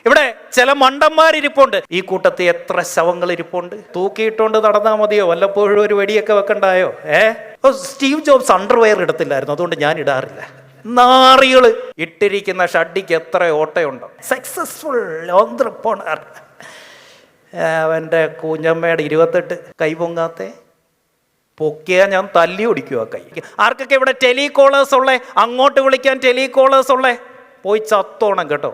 ഇവിടെ ചില മണ്ടന്മാരിപ്പുണ്ട്. ഈ കൂട്ടത്തിൽ എത്ര ശവങ്ങൾ ഇരിപ്പുണ്ട്. തൂക്കിയിട്ടോണ്ട് നടന്നാൽ മതിയോ? വല്ലപ്പോഴും ഒരു വെടിയൊക്കെ വെക്കണ്ടായോ? സ്റ്റീവ് ജോബ്സ് അണ്ടർവെയർ ഇടത്തില്ലായിരുന്നു, അതുകൊണ്ട് ഞാൻ ഇടാറില്ല. നാറികള് ഇട്ടിരിക്കുന്ന ഷഡ്ഡിക്ക് എത്ര ഓട്ടയുണ്ടോ. Successful entrepreneur. അവൻ്റെ കുഞ്ഞമ്മയുടെ 28 കൈ പൊങ്ങാത്തെ പൊക്കിയാൽ ഞാൻ തല്ലി ഓടിക്കുക കൈ. ആർക്കൊക്കെ ഇവിടെ ടെലികോളേഴ്സ് ഉള്ളേ? അങ്ങോട്ട് വിളിക്കാൻ ടെലികോളേഴ്സ് ഉള്ളേ? പോയി ചത്തോണം കേട്ടോ.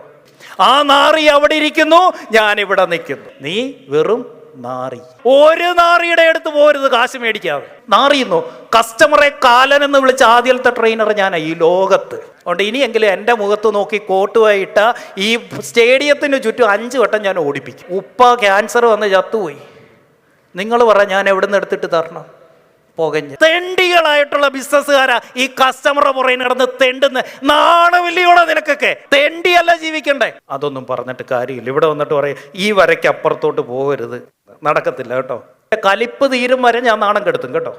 ആ നാറി അവിടെ ഇരിക്കുന്നു, ഞാനിവിടെ നിൽക്കുന്നു. നീ വെറും നാറി. ഒരു നാറിയുടെ അടുത്ത് പോരുത് കാശ് മേടിക്കാതെ. നാറിയുന്നു. കസ്റ്റമറെ കാലനെന്ന് വിളിച്ച ആദ്യത്തെ ട്രെയിനർ ഞാൻ ഈ ലോകത്ത്. അതുകൊണ്ട് ഇനിയെങ്കിലും എൻ്റെ മുഖത്ത് നോക്കി കോട്ടുവായിട്ട ഈ സ്റ്റേഡിയത്തിന് ചുറ്റും 5 വട്ടം ഞാൻ ഓടിപ്പിക്കും. ഉപ്പ ക്യാൻസർ വന്ന് ചത്തുപോയി. നിങ്ങൾ പറ, ഞാൻ എവിടെ നിന്ന് എടുത്തിട്ട് തരണം? പുകഞ്ഞ് തെണ്ടികളായിട്ടുള്ള ബിസിനസ്സുകാരാ ഈ കസ്റ്റമറുടെ പുറകെ നടന്ന് തെണ്ടുന്ന. നാണമില്ലയോടെ നിനക്കൊക്കെ? തെണ്ടിയല്ല ജീവിക്കണ്ടേ? അതൊന്നും പറഞ്ഞിട്ട് കാര്യമില്ല. ഇവിടെ വന്നിട്ട് പറയും ഈ വരയ്ക്ക് അപ്പുറത്തോട്ട് പോകരുത്. നടക്കത്തില്ല കേട്ടോ. കലിപ്പ് തീരും വരെ ഞാൻ നാണം കെടുത്തും കേട്ടോ.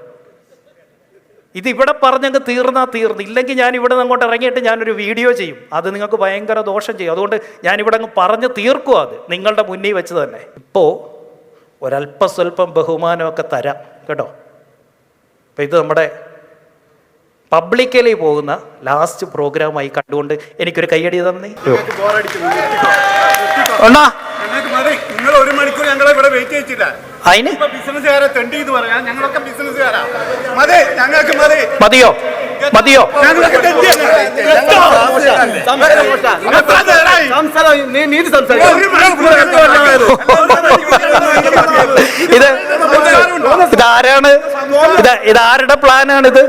ഇതിവിടെ പറഞ്ഞങ്ങ് തീർന്നു. ഇല്ലെങ്കിൽ ഞാൻ ഇവിടെ നിന്ന് അങ്ങോട്ട് ഇറങ്ങിയിട്ട് ഞാനൊരു വീഡിയോ ചെയ്യും. അത് നിങ്ങൾക്ക് ഭയങ്കര ദോഷം ചെയ്യും. അതുകൊണ്ട് ഞാനിവിടെ അങ്ങ് പറഞ്ഞ് തീർക്കുക. അത് നിങ്ങളുടെ മുന്നിൽ വെച്ച് തന്നെ. ഇപ്പോൾ ഒരല്പസ്വല്പം ബഹുമാനമൊക്കെ തരാം കേട്ടോ. അപ്പം ഇത് നമ്മുടെ പബ്ലിക്കലി പോകുന്ന ലാസ്റ്റ് പ്രോഗ്രാമായി കണ്ടുകൊണ്ട് എനിക്കൊരു കയ്യടി തന്നെ. നിങ്ങൾ 1 മണിക്കൂർ ഞങ്ങളെ ഇവിടെ വെയിറ്റ് ചെയ്യിച്ചില്ല. അതിന് ബിസിനസ്സുകാരെ തെണ്ടി എന്ന് പറയാം. ഞങ്ങളൊക്കെ ബിസിനസ്സുകാരാ. മതി, ഞങ്ങൾക്ക് മതിയോ? ഇതാരാണ്? ഇതാരുടെ പ്ലാനാണിത്?